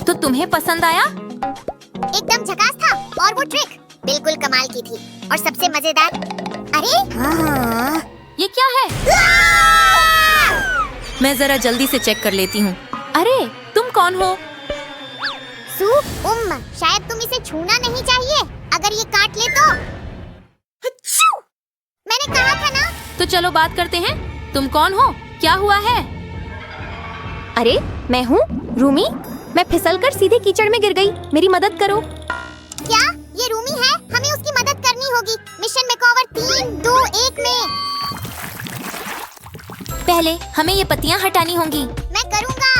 तो तुम्हें पसंद आया? एकदम झकास था और वो ट्रिक बिल्कुल कमाल की थी और सबसे मजेदार। अरे ये क्या है? मैं जरा जल्दी से चेक कर लेती हूँ। अरे तुम कौन हो? शायद तुम इसे छूना नहीं चाहिए, अगर ये काट ले तो। मैंने कहा था ना। तो चलो बात करते हैं। तुम कौन हो? क्या हुआ है? अरे मैं हूँ रूमी। मैं फिसलकर सीधे कीचड़ में गिर गई। मेरी मदद करो। क्या ये रूमी है? हमें उसकी मदद करनी होगी। मिशन मेकओवर 3, 2, 1 में। पहले हमें ये पत्तियां हटानी होंगी। मैं करूँगा।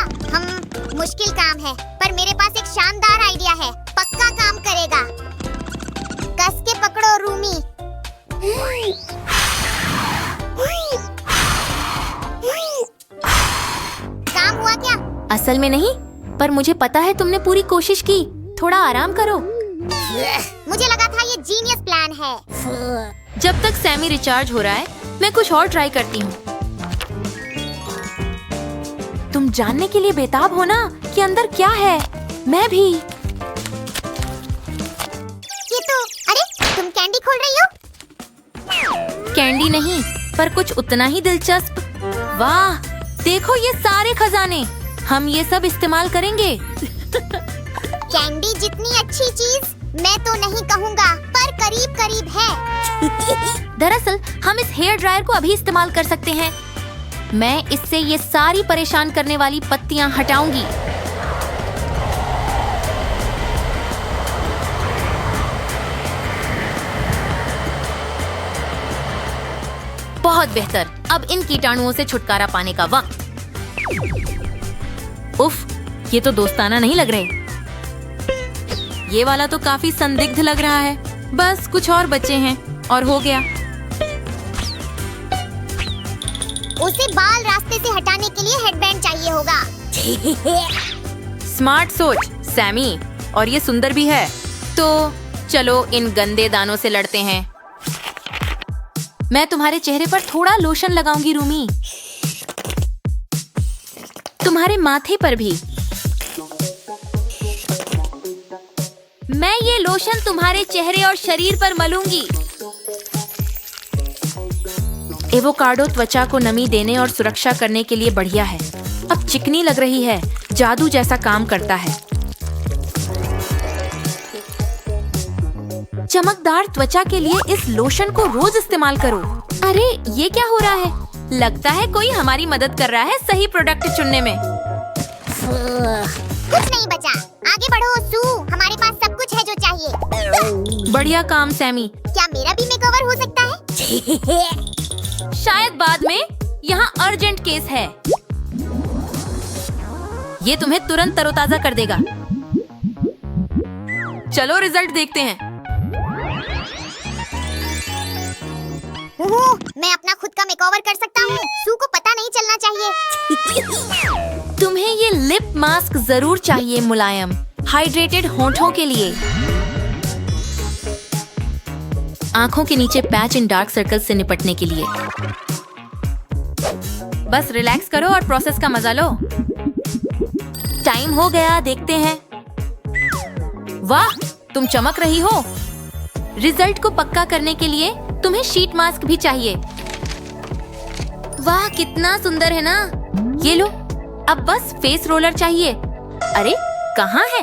मुश्किल काम है, पर मेरे पास एक शानदार आइडिया है। पक्का काम करेगा। कस के पकड़ो रूमी। काम हुआ क्या? असल में नहीं, पर मुझे पता है तुमने पूरी कोशिश की। थोड़ा आराम करो। मुझे लगा था ये जीनियस प्लान है। जब तक सैमी रिचार्ज हो रहा है, मैं कुछ और ट्राई करती हूँ। तुम जानने के लिए बेताब हो ना कि अंदर क्या है? मैं भी। ये तो, अरे तुम कैंडी खोल रही हो? कैंडी नहीं, पर कुछ उतना ही दिलचस्प। वाह, देखो ये सारे खजाने। हम ये सब इस्तेमाल करेंगे। कैंडी जितनी अच्छी चीज मैं तो नहीं कहूँगा, पर करीब करीब है। दरअसल हम इस हेयर ड्रायर को अभी इस्तेमाल कर सकते हैं। मैं इससे ये सारी परेशान करने वाली पत्तियां हटाऊंगी। बहुत बेहतर। अब इन कीटाणुओं से छुटकारा पाने का वक्त। उफ, ये तो दोस्ताना नहीं लग रहे। ये वाला तो काफी संदिग्ध लग रहा है। बस कुछ और बचे हैं और हो गया। उसे बाल रास्ते से हटाने के लिए हेडबैंड चाहिए होगा। स्मार्ट सोच सैमी, और ये सुंदर भी है। तो चलो इन गंदे दानों से लड़ते हैं। मैं तुम्हारे चेहरे पर थोड़ा लोशन लगाऊंगी रूमी। तुम्हारे माथे पर भी। मैं ये लोशन तुम्हारे चेहरे और शरीर पर मलूंगी। एवोकाडो त्वचा को नमी देने और सुरक्षा करने के लिए बढ़िया है। अब चिकनी लग रही है, जादू जैसा काम करता है। चमकदार त्वचा के लिए इस लोशन को रोज इस्तेमाल करो। अरे ये क्या हो रहा है? लगता है कोई हमारी मदद कर रहा है सही प्रोडक्ट चुनने में। कुछ नहीं बचा। आगे बढ़ो सू, हमारे पास सब कुछ है जो चाहिए। बढ़िया काम सैमी। क्या मेरा भी मेकओवर हो सकता है? शायद बाद में। यहाँ अर्जेंट केस है। ये तुम्हें तुरंत तरोताजा कर देगा। चलो रिजल्ट देखते हैं। मैं अपना खुद का मेकओवर कर सकता हूँ। सू को पता नहीं चलना चाहिए। तुम्हें ये लिप मास्क जरूर चाहिए, मुलायम हाइड्रेटेड होंठों के लिए। आंखों के नीचे पैच इन डार्क सर्कल से निपटने के लिए। बस रिलैक्स करो और प्रोसेस का मजा लो। टाइम हो गया, देखते हैं। वाह, तुम चमक रही हो। रिजल्ट को पक्का करने के लिए तुम्हें शीट मास्क भी चाहिए। वाह, कितना सुंदर है ना। ये लो। अब बस फेस रोलर चाहिए। अरे कहाँ है?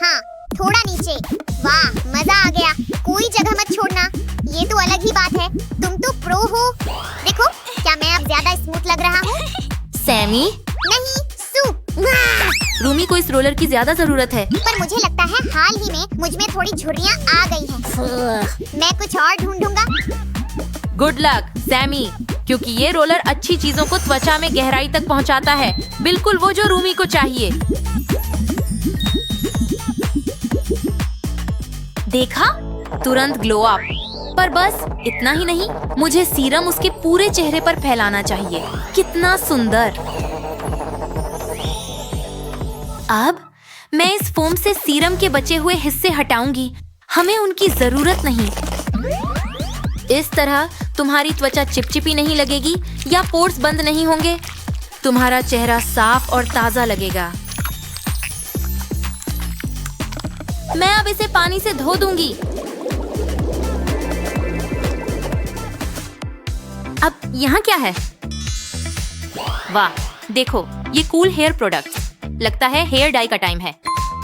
हाँ, थोड़ा नीचे। वाह, मजा आ गया। कोई जगह मत छोड़ना। ये तो अलग ही बात है। तुम तो प्रो हो। देखो, क्या मैं अब ज्यादा स्मूथ लग रहा हूँ? सैमी? नहीं, सू। रूमी को इस रोलर की ज्यादा जरूरत है। पर मुझे लगता है हाल ही में मुझ में थोड़ी झुर्रियाँ आ गई हैं। मैं कुछ और ढूंढूंगा। गुड लक सैमी, क्योंकि ये रोलर अच्छी चीजों को त्वचा में गहराई तक पहुंचाता है। बिल्कुल वो जो रूमी को चाहिए। देखा? तुरंत ग्लो अप। पर बस इतना ही नहीं, मुझे सीरम उसके पूरे चेहरे पर फैलाना चाहिए। कितना सुंदर। अब मैं इस फोम से सीरम के बचे हुए हिस्से हटाऊंगी। हमें उनकी जरूरत नहीं। इस तरह तुम्हारी त्वचा चिपचिपी नहीं लगेगी या पोर्स बंद नहीं होंगे। तुम्हारा चेहरा साफ और ताजा लगेगा। मैं अब इसे पानी से धो दूंगी। अब यहाँ क्या है? वाह, देखो ये कूल हेयर प्रोडक्ट। लगता है हेयर डाई का टाइम है।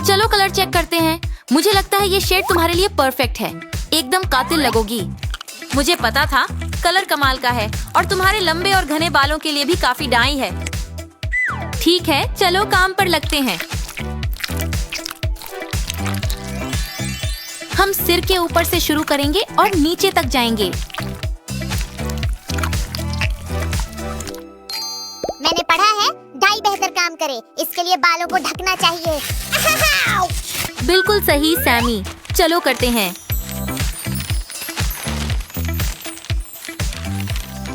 चलो कलर चेक करते हैं। मुझे लगता है ये शेड तुम्हारे लिए परफेक्ट है। एकदम कातिल लगोगी। मुझे पता था कलर कमाल का है और तुम्हारे लंबे और घने बालों के लिए भी काफी डाई है। ठीक है, चलो काम पर लगते हैं। हम सिर के ऊपर से शुरू करेंगे और नीचे तक जाएंगे। मैंने पढ़ा है डाई बेहतर काम करे, इसके लिए बालों को ढकना चाहिए। बिल्कुल सही सैमी, चलो करते हैं।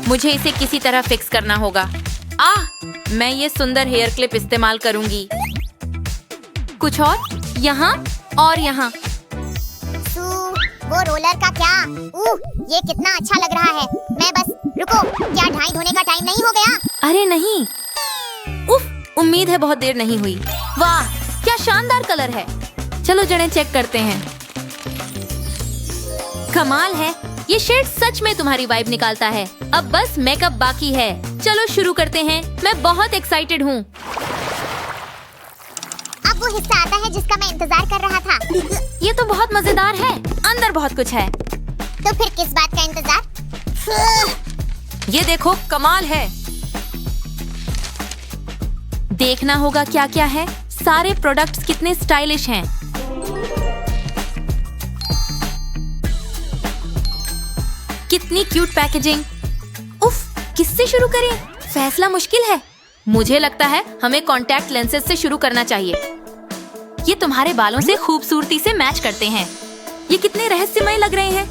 मुझे इसे किसी तरह फिक्स करना होगा। मैं ये सुंदर हेयर क्लिप इस्तेमाल करूंगी। कुछ और यहाँ और यहाँ। वो रोलर का क्या? ये कितना अच्छा लग रहा है। मैं बस रुको, क्या ढाई धोने का टाइम नहीं हो गया? अरे नहीं। उफ, उम्मीद है बहुत देर नहीं हुई। वाह, क्या शानदार कलर है। चलो जड़ें चेक करते हैं। कमाल है, ये शेड सच में तुम्हारी वाइब निकालता है। अब बस मेकअप बाकी है। चलो शुरू करते हैं। मैं बहुत एक्साइटेड हूँ। अब वो हिस्सा आता है जिसका मैं इंतजार कर रहा था। ये तो बहुत मजेदार है। अंदर बहुत कुछ है। तो फिर किस बात का इंतजार? ये देखो, कमाल है। देखना होगा क्या क्या है। सारे प्रोडक्ट्स कितने स्टाइलिश हैं। कितनी क्यूट पैकेजिंग। उफ, किससे शुरू करें? फैसला मुश्किल है। मुझे लगता है हमें कॉन्टैक्ट लेंसेज से शुरू करना चाहिए। ये तुम्हारे बालों से खूबसूरती से मैच करते हैं। ये कितने रहस्यमय लग रहे हैं।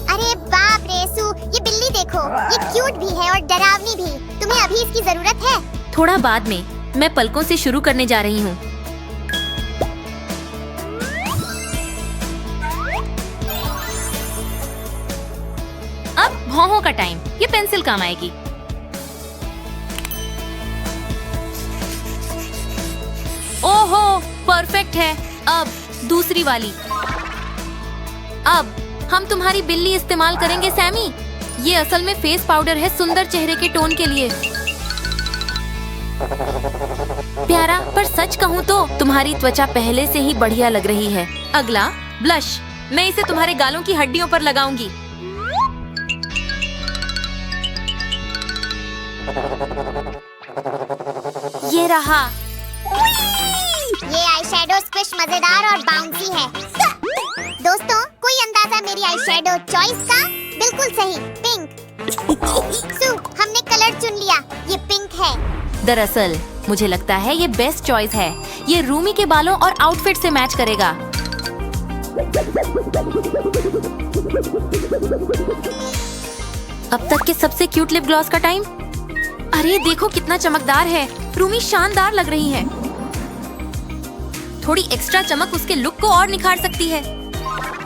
अरे बाप रे सू, ये बिल्ली देखो, ये क्यूट भी है और डरावनी भी। तुम्हें अभी इसकी जरूरत है? थोड़ा बाद में। मैं पलकों से शुरू करने जा रही हूँ। अब भौहों का टाइम। ये पेंसिल काम आएगी। ओहो, परफेक्ट है। अब दूसरी वाली। अब हम तुम्हारी बिल्ली इस्तेमाल करेंगे सैमी। ये असल में फेस पाउडर है सुंदर चेहरे के टोन के लिए। प्यारा, पर सच कहूँ तो तुम्हारी त्वचा पहले से ही बढ़िया लग रही है। अगला ब्लश। मैं इसे तुम्हारे गालों की हड्डियों पर लगाऊंगी। ये रहा। ये आईशैडो स्क्विश मजेदार और बाउंसी है। दोस्तों, कोई अंदाजा मेरी आईशैडो चॉइस का? बिल्कुल सही, पिंक। सू, हमने कलर चुन लिया। ये पिंक है। दरअसल मुझे लगता है ये बेस्ट चॉइस है। ये रूमी के बालों और आउटफिट से मैच करेगा। अब तक के सबसे क्यूट लिप ग्लॉस का टाइम। अरे देखो कितना चमकदार है। रूमी शानदार लग रही है। थोड़ी एक्स्ट्रा चमक उसके लुक को और निखार सकती है।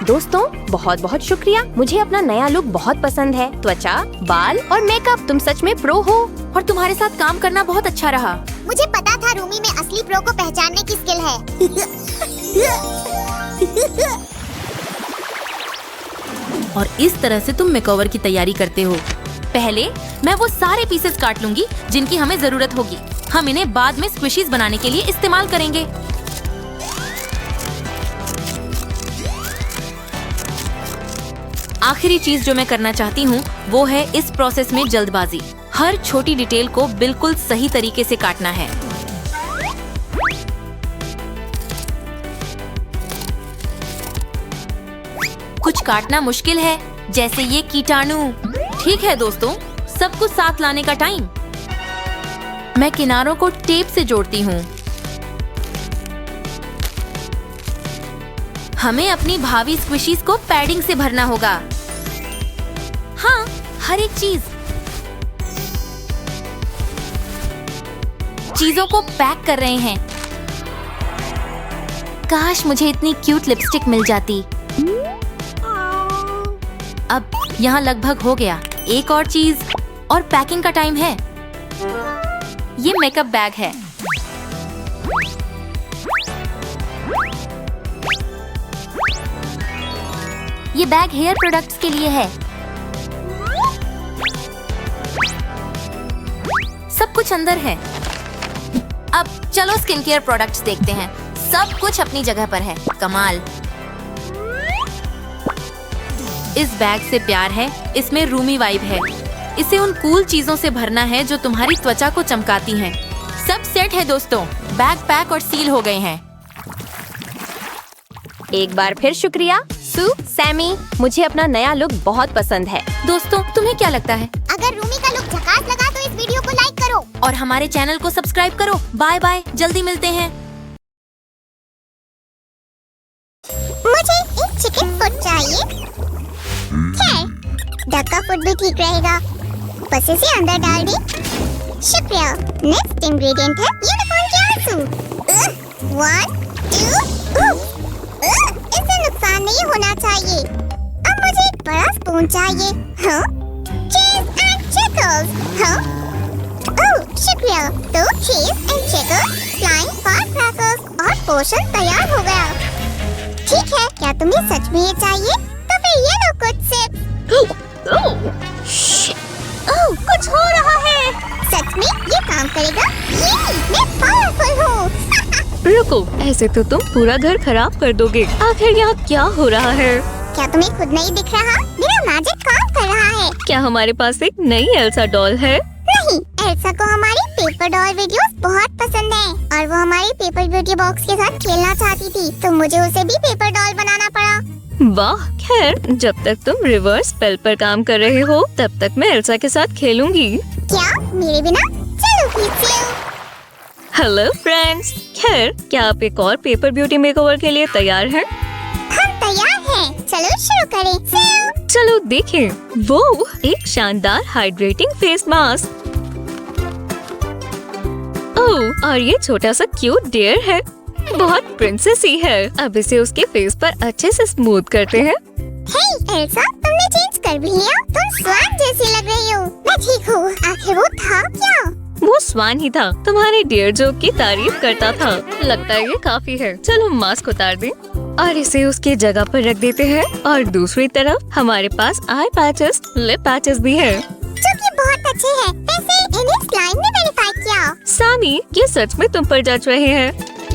दोस्तों, बहुत बहुत शुक्रिया। मुझे अपना नया लुक बहुत पसंद है। त्वचा, बाल और मेकअप, तुम सच में प्रो हो। और तुम्हारे साथ काम करना बहुत अच्छा रहा। मुझे पता था रूमी में असली प्रो को पहचानने की स्किल है। और इस तरह से तुम मेकओवर की तैयारी करते हो। पहले मैं वो सारे पीसेस काट लूंगी जिनकी हमें जरूरत होगी। हम इन्हें बाद में स्क्विशीज बनाने के लिए इस्तेमाल करेंगे। आखिरी चीज जो मैं करना चाहती हूँ वो है इस प्रोसेस में जल्दबाजी। हर छोटी डिटेल को बिल्कुल सही तरीके से काटना है। कुछ काटना मुश्किल है, जैसे ये कीटाणु। ठीक है दोस्तों, सब कुछ साथ लाने का टाइम। मैं किनारों को टेप से जोड़ती हूँ। हमें अपनी भावी स्क्विशीज को पैडिंग से भरना होगा। हाँ, हर एक चीजों को पैक कर रहे हैं। काश मुझे इतनी क्यूट लिपस्टिक मिल जाती। अब यहाँ लगभग हो गया। एक और चीज और पैकिंग का टाइम है। ये मेकअप बैग है। ये बैग हेयर प्रोडक्ट्स के लिए है। सब कुछ अंदर है। अब चलो स्किन केयर प्रोडक्ट्स देखते हैं। सब कुछ अपनी जगह पर है। कमाल। इस बैग से प्यार है। इसमें रूमी वाइब है। इसे उन कूल चीजों से भरना है जो तुम्हारी त्वचा को चमकाती हैं। सब सेट है दोस्तों। बैग पैक और सील हो गए हैं। एक बार फिर शुक्रिया सू, सैमी। मुझे अपना नया लुक बहुत पसंद है। दोस्तों तुम्हें क्या लगता है? अगर रूमी का लुक झकास लगा तो इस वीडियो को लाइक करो और हमारे चैनल को सब्सक्राइब करो। बाय बाय, जल्दी मिलते हैं। मुझे एक चिकन फुट चाहिए। डक का फुट भी ठीक रहेगा। बस इसे अंदर डाल दी। शुक्रिया। नेक्स्ट इंग्रेडिएंट है यूनिकॉर्न के आंसू। 1 2 इससे नुकसान नहीं होना चाहिए। अब मुझे एक बड़ा स्पून चाहिए। हाँ? चीज एंड चिकल्स। हाँ? ओह शुक्रिया। तो चीज एंड चिकल्स, फ्लाइंग फायरक्रैकर्स और पोर्शन तैयार हो गया। ठीक है, क्या तुम्हें सच में ये चाहिए? तो फिर ये लो कुछ सिर्फ। ओह, कुछ हो रहा है। सच में ये काम करेगा? ये मैं पावरफुल हूँ। रुको, ऐसे तो तुम पूरा घर खराब कर दोगे। आखिर यहाँ क्या हो रहा है? क्या तुम्हें खुद नहीं दिख रहा? मेरा मैजिक काम कर रहा है। क्या हमारे पास एक नई एल्सा डॉल है? नहीं, एल्सा को हमारी पेपर डॉल वीडियोस बहुत पसंद है और वो हमारी पेपर ब्यूटी बॉक्स के साथ खेलना चाहती थी, तो मुझे उसे भी पेपर डॉल बनाना पड़ा। वाह, खैर जब तक तुम रिवर्स स्पेल पर काम कर रहे हो तब तक मैं एल्सा के साथ खेलूंगी। क्या मेरे बिना? चलो खींचो। हेलो फ्रेंड्स, खैर क्या आप एक और पेपर ब्यूटी मेकओवर के लिए तैयार हैं? हम तैयार हैं। चलो शुरू करें। चलो देखें। वो एक शानदार हाइड्रेटिंग फेस मास्क। ओह, और ये छोटा सा क्यूट डियर है। बहुत प्रिंसेसी है। अब इसे उसके फेस पर अच्छे से स्मूथ करते हैं। हे एल्सा, तुमने चेंज कर भी लिया। तुम स्वान जैसी लग रही हो। मैं ठीक हूँ। आखिर वो था क्या? वो स्वान ही था, तुम्हारे डियर जोक की तारीफ करता था। लगता है ये काफी है। चलो मास्क उतार दें और इसे उसकी जगह पर रख देते हैं। और दूसरी तरफ हमारे पास आई पैचेस, लिप पैचेस भी है जो कि बहुत अच्छे हैं। वैसे इन्हें स्लाइम ने वेरीफाई किया। सामी, ये सच में तुम पर जच रहे हैं।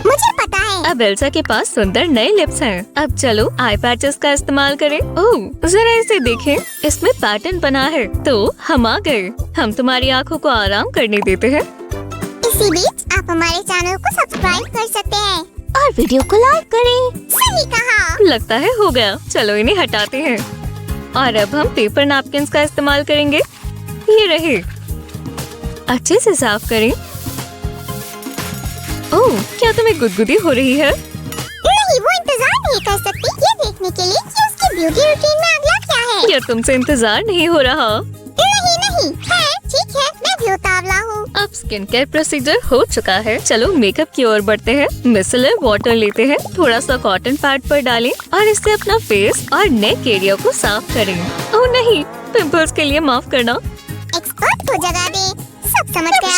मुझे पता है। अब एल्सा के पास सुंदर नए लिप्स हैं। अब चलो आई पैचेस का इस्तेमाल करें। ओह, जरा इसे देखें। इसमें पैटर्न बना है। तो हम आ गए। हम तुम्हारी आँखों को आराम करने देते हैं। इसी बीच आप हमारे चैनल को सब्सक्राइब कर सकते हैं और वीडियो को लाइक करें। सही कहा। लगता है हो गया। चलो इन्हें हटाते हैं। और अब हम पेपर नैपकिन्स का इस्तेमाल करेंगे। ये रहे। अच्छे से साफ करें। ओह, क्या तुम्हें गुदगुदी हो रही है? नहीं, वो इंतजार नहीं कर सकती ये देखने के लिए कि उसकी ब्यूटी रूटीन में अगला क्या है। क्या तुमसे इंतजार नहीं हो रहा? नहीं, है ठीक है, मैं भी उतावला हूँ। अब स्किन केयर प्रोसीजर हो चुका है। चलो मेकअप की ओर बढ़ते हैं। मिसलर वाटर लेते हैं। थोड़ा सा कॉटन पैड पर डालें और इससे अपना फेस और नेक एरिया को साफ करें। ओह नहीं, पिंपल्स के लिए माफ करना। एक्सपर्ट को जगह दे। सब समझ गया।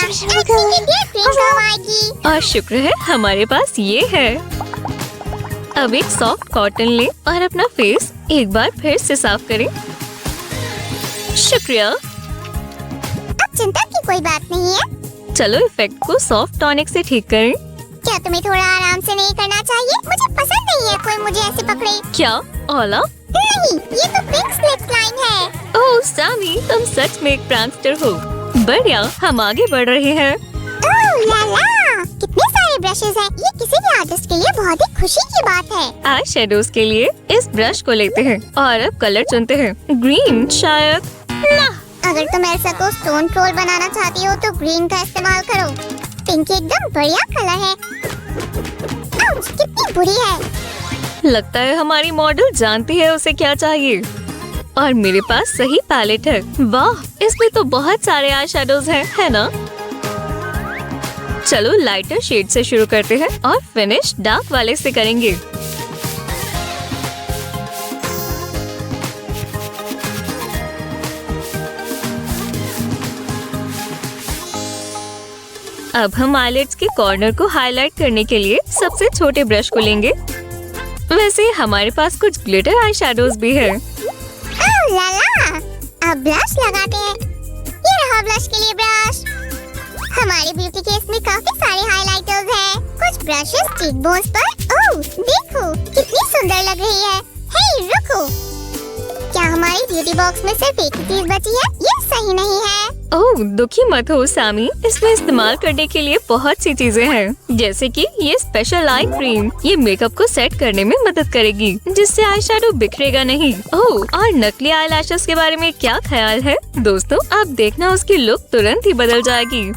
और शुक्र है हमारे पास ये है। अब एक सॉफ्ट कॉटन लें और अपना फेस एक बार फिर से साफ करें। शुक्रिया। अब चिंता की कोई बात नहीं है। चलो इफेक्ट को सॉफ्ट टॉनिक से ठीक करें। क्या तुम्हें थोड़ा आराम से नहीं करना चाहिए? मुझे पसंद नहीं है कोई मुझे ऐसे पकड़े। क्या ओला? नहीं, ये तो पिंक स्लिप लाइन है। ओह सामी, तुम सच में एक प्रैंकस्टर हो। बढ़िया, हम आगे बढ़ रहे हैं। ओह ला ला, कितने सारे ब्रशेस हैं। ये किसी भी आर्टिस्ट के लिए बहुत ही खुशी की बात है। आई शेडोज के लिए इस ब्रश को लेते हैं और अब कलर चुनते हैं। ग्रीन शायद ना। अगर तुम ऐसा को स्टोन ट्रोल बनाना चाहती हो तो ग्रीन का इस्तेमाल करो। पिंक एकदम बढ़िया कलर है। आउच, कितनी बुरी है। लगता है हमारी मॉडल जानती है उसे क्या चाहिए। और मेरे पास सही पैलेट है। वाह, इसमें तो बहुत सारे आई शेडोज हैं, है ना? चलो लाइटर शेड से शुरू करते हैं और फिनिश डार्क वाले से करेंगे। अब हम आईलेट्स के कॉर्नर को हाईलाइट करने के लिए सबसे छोटे ब्रश को लेंगे। वैसे हमारे पास कुछ ग्लिटर आई शैडोज भी है। ओह लाला, अब ब्लश लगाते हैं। ये रहा ब्लश के लिए ब्रश। हमारे ब्यूटी केस में काफी सारे हाइलाइटर्स हैं। कुछ ब्रशेस चीक बोन्स पर। ओह देखो कितनी सुंदर लग रही है। हे रुको, क्या हमारी ब्यूटी बॉक्स में सिर्फ एक ही चीज बची है? ये सही नहीं है। ओह दुखी मत हो सामी, इसमें इस्तेमाल करने के लिए बहुत सी चीजें हैं, जैसे कि ये स्पेशल आई क्रीम। ये मेकअप को सेट करने में मदद करेगी, जिससे आई शैडो बिखरेगा नहीं। ओह और नकली आई लैशेस के बारे में क्या ख्याल है दोस्तों? आप देखना उसकी लुक तुरंत ही बदल जाएगी।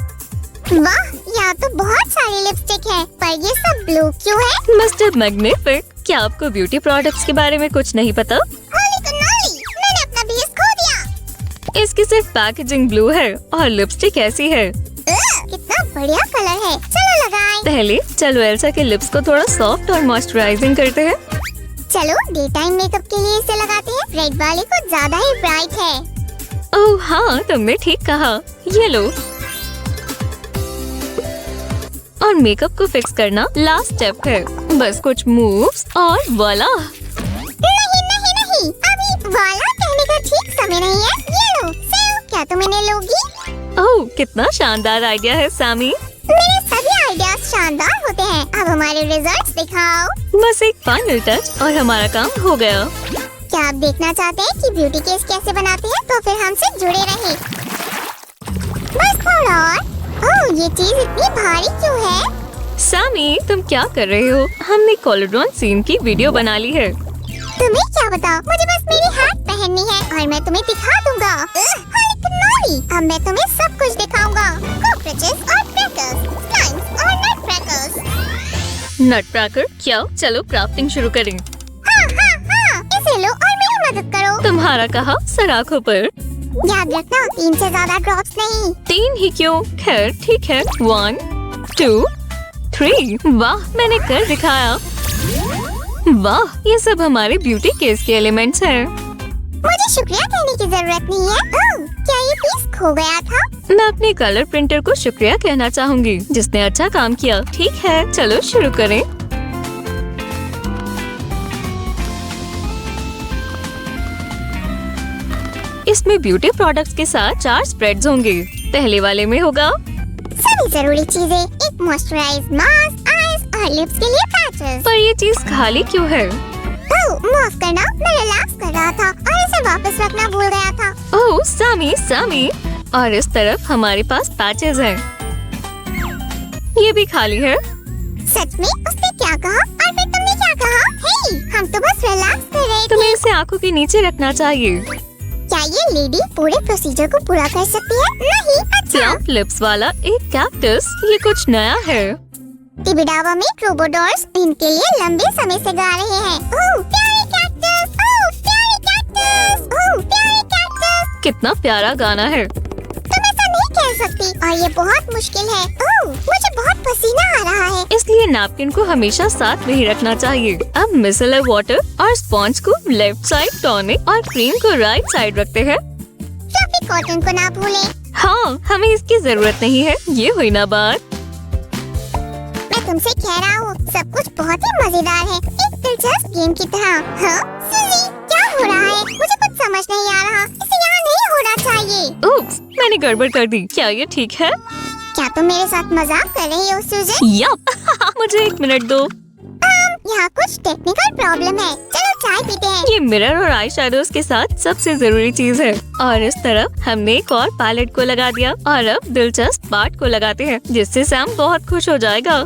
वाह, यहाँ तो बहुत सारी लिपस्टिक है, पर ये सब ब्लू क्यों है? मिस्टर मैग्निफिक, क्या आपको ब्यूटी प्रोडक्ट्स के बारे में कुछ नहीं पता? होली तो नॉली, मैंने अपना बेस खो दिया। इसकी सिर्फ पैकेजिंग ब्लू है और लिपस्टिक ऐसी है। कितना बढ़िया कलर है, चलो लगाएं। पहले चलो एल्सा के लिप्स को थोड़ा सॉफ्ट और मॉइस्चराइजिंग करते हैं। चलो डे टाइम मेकअप के लिए इसे लगाते हैं। रेड वाले को ज्यादा ही ब्राइट है। ओह हाँ, तुमने ठीक कहा। ये लो। और मेकअप को फिक्स करना लास्ट स्टेप है। बस कुछ मूव्स और वाला। नहीं नहीं नहीं, अभी वाला कहने का ठीक समय नहीं है। ये लो सेव, क्या तुम इन्हें लोगी? ओह कितना शानदार आइडिया है सामी। मेरे सभी आइडियाज शानदार होते हैं। अब हमारे रिजल्ट्स दिखाओ। बस एक फाइनल टच और हमारा काम हो गया। क्या आप देखना चाहते हैं कि ब्यूटी केस कैसे बनाते हैं? तो फिर हमसे जुड़े रहें। बस थोड़ा और। ओह ये चीज इतनी भारी क्यों है? सामी तुम क्या कर रहे हो? हमने कॉलोड्रॉन सीन की वीडियो बना ली है। तुम्हें क्या बताओ, मुझे बस मेरी हैट पहननी है और मैं तुम्हें दिखा दूंगा। अब मैं तुम्हें सब कुछ दिखाऊंगा। कॉकरोचेस और क्रैकर्स, स्लाइम्स और नट क्रैकर्स। नट क्रैकर क्या? चलो क्राफ्टिंग शुरू करें। हाँ हाँ हाँ, इसे लो और मेरी मदद करो। तुम्हारा कहा सराखों पर। याद रखना 3 से ज्यादा ड्रॉप्स नहीं। 3 ही क्यों? खैर ठीक है। 1 2 3। वाह मैंने कर दिखाया। वाह ये सब हमारे ब्यूटी केस के एलिमेंट्स हैं। मुझे शुक्रिया कहने की जरूरत नहीं है। ओह क्या ये पीस खो गया था? मैं अपने कलर प्रिंटर को शुक्रिया कहना चाहूँगी, जिसने अच्छा काम किया। ठीक है चलो शुरू करें। इसमें ब्यूटी प्रोडक्ट्स के साथ 4 स्प्रेड्स होंगे। पहले वाले में होगा सभी जरूरी चीजें, एक मॉइस्चराइज मास्क, आईज और लिप्स के लिए पैचेस। पर ये चीज खाली क्यों है? ओह माफ करना, मैं रिलैक्स कर रहा था और इसे वापस रखना भूल गया था। ओह सामी सामी। और इस तरफ हमारे पास पैचेस हैं। ये भी खाली है। सच में? उसने क्या कहा और फिर तुमने क्या कहा? हे, हम तो बस रिलैक्स कर रहे थे। तुम्हें इसे आंखों के नीचे रखना चाहिए। क्या ये लेडी पूरे प्रोसीजर को पूरा कर सकती है? नहीं। अच्छा। प्लम्प लिप्स वाला एक कैक्टस, ये कुछ नया है। टिबिडावा में ट्रोबोडोर्स इनके लिए लंबे समय से गा रहे हैं। ओह प्यारे कैक्टस, ओह प्यारे कैक्टस, ओह प्यारे कैक्टस। कितना प्यारा गाना है। तुम ऐसा नहीं कह सकती और ये बहुत मुश्किल है। ओह मुझे बहुत पसीना आ रहा है। इसलिए नैपकिन को हमेशा साथ में ही रखना चाहिए। अब मिसेलर वाटर और स्पॉन्ज को लेफ्ट साइड, टॉनिक और क्रीम को राइट साइड रखते हैं। फ्लफी कॉटन को ना भूलें। हाँ हमें इसकी जरूरत नहीं है। ये हुई ना बात। मैं तुमसे कह रहा हूँ सब कुछ बहुत ही मजेदार है, एक दिलचस्प गेम की तरह। हाँ सुजी क्या हो रहा है? मुझे कुछ समझ नहीं आ रहा। इसे यहाँ नहीं होना चाहिए। उप्स, मैंने गड़बड़ कर दी। क्या ये ठीक है? क्या तुम मेरे साथ मजाक कर रही हो सुजी? यप। मुझे 1 मिनट दो। यहाँ कुछ टेक्निकल प्रॉब्लम है। चलो चाय पीते हैं। ये मिरर और आई शैडोज के साथ सबसे जरूरी चीज है। और इस तरफ हमने एक और पैलेट को लगा दिया और अब दिलचस्प पार्ट को लगाते हैं, जिससे सैम बहुत खुश हो जाएगा।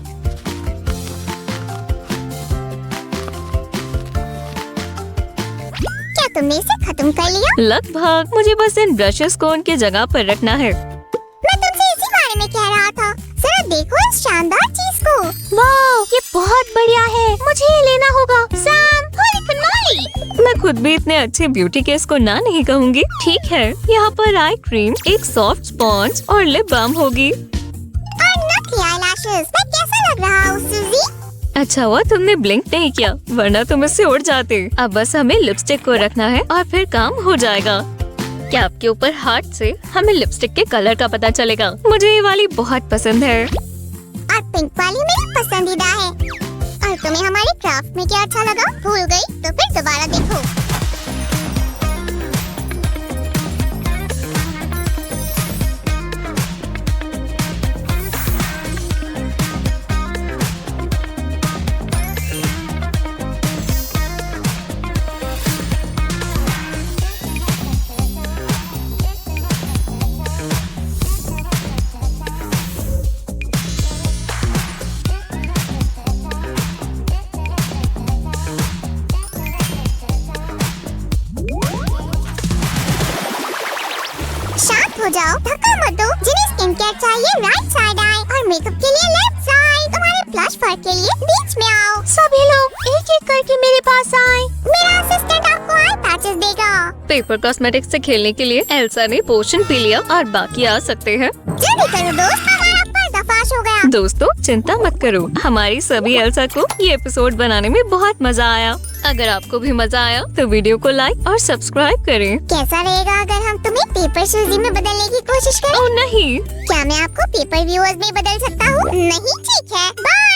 क्या तुमने इसे खत्म कर लिया? लगभग। मुझे बस इन ब्रशेस को उनकी जगह पर रखना है। मैं तुमसे इसी बारे में कह रहा था। जरा देखो इस शानदार चीज को। वाह ये बहुत बढ़िया है, मुझे ये लेना होगा। Sam, Holi finale. मैं खुद भी इतने अच्छे ब्यूटी केस को ना नहीं कहूँगी। ठीक है, यहाँ पर आई क्रीम, एक सॉफ्ट स्पॉन्ज और लिप बाम होगी। और नकली आईलैशेस। मैं कैसा लग रहा हूँ सुजी? अच्छा हुआ तुमने ब्लिंक नहीं किया, वरना तुम इससे उड़ जाते। अब बस हमें लिपस्टिक को रखना है और फिर काम हो जाएगा। कैप के ऊपर हार्ट से हमें लिपस्टिक के कलर का पता चलेगा। मुझे ये वाली बहुत पसंद है। और पिंक वाली मेरी पसंदीदा है। और तुम्हें हमारी क्राफ्ट में क्या अच्छा लगा? भूल गई तो फिर दोबारा देखो। शांत हो जाओ, धक्का मत दो। जिन्हें स्किन केयर चाहिए राइट साइड आए और मेकअप के लिए लेफ्ट साइड। तुम्हारे ब्लश फर के लिए बीच में आओ। सभी लोग एक एक करके मेरे पास आए। मेरा असिस्टेंट आपको आई पैचेस देगा। पेपर कॉस्मेटिक्स से खेलने के लिए एल्सा ने पोशन पी लिया और बाकी आ सकते हैं। जल्दी करो दोस्त, हमारा पर्दाफाश हो गया। दोस्तों चिंता मत करो, हमारी सभी एल्सा को ये एपिसोड बनाने में बहुत मजा आया। अगर आपको भी मजा आया तो वीडियो को लाइक और सब्सक्राइब करें। कैसा रहेगा अगर हम तुम्हें पेपर सूजी में बदलने की कोशिश करें? ओह नहीं, क्या मैं आपको पेपर व्यूअर्स में बदल सकता हूँ? नहीं, ठीक है, बाय।